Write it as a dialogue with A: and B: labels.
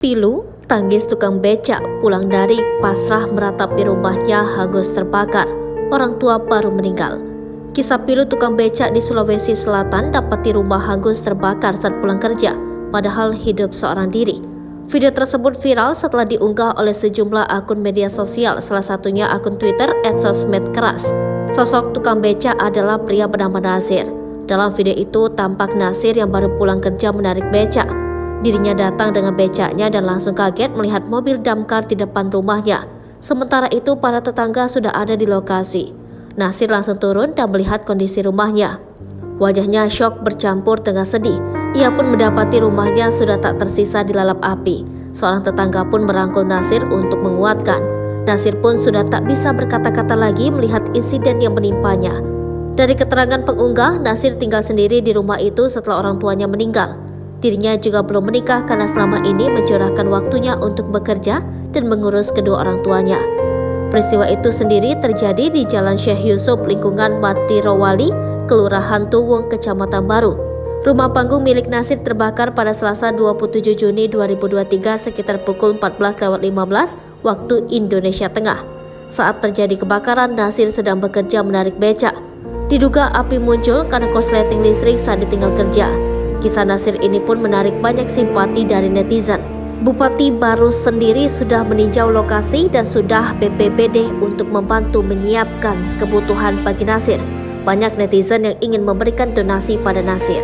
A: Pilu, tangis tukang becak pulang dari pasrah meratapi rumahnya hangus terbakar. Orang tua baru meninggal. Kisah pilu tukang becak di Sulawesi Selatan dapati rumah hangus terbakar saat pulang kerja, padahal hidup seorang diri. Video tersebut viral setelah diunggah oleh sejumlah akun media sosial, salah satunya akun Twitter @sosmedkeras. Sosok tukang becak adalah pria bernama Nasir. Dalam video itu tampak Nasir yang baru pulang kerja menarik becak. Dirinya datang dengan becaknya dan langsung kaget melihat mobil damkar di depan rumahnya. Sementara itu para tetangga sudah ada di lokasi. Nasir langsung turun dan melihat kondisi rumahnya. Wajahnya syok bercampur dengan sedih. Ia pun mendapati rumahnya sudah tak tersisa dilalap api. Seorang tetangga pun merangkul Nasir untuk menguatkan. Nasir pun sudah tak bisa berkata-kata lagi melihat insiden yang menimpanya. Dari keterangan pengunggah, Nasir tinggal sendiri di rumah itu setelah orang tuanya meninggal. Dirinya juga belum menikah karena selama ini mencurahkan waktunya untuk bekerja dan mengurus kedua orang tuanya. Peristiwa itu sendiri terjadi di Jalan Syekh Yusuf, lingkungan Matirowali, Kelurahan Tuwung, Kecamatan Baru. Rumah panggung milik Nasir terbakar pada Selasa 27 Juni 2023 sekitar pukul 14.15 waktu Indonesia Tengah. Saat terjadi kebakaran, Nasir sedang bekerja menarik becak. Diduga api muncul karena korsleting listrik saat ditinggal kerja. Kisah Nasir ini pun menarik banyak simpati dari netizen. Bupati Baru sendiri sudah meninjau lokasi dan sudah BPBD untuk membantu menyiapkan kebutuhan bagi Nasir. Banyak netizen yang ingin memberikan donasi pada Nasir.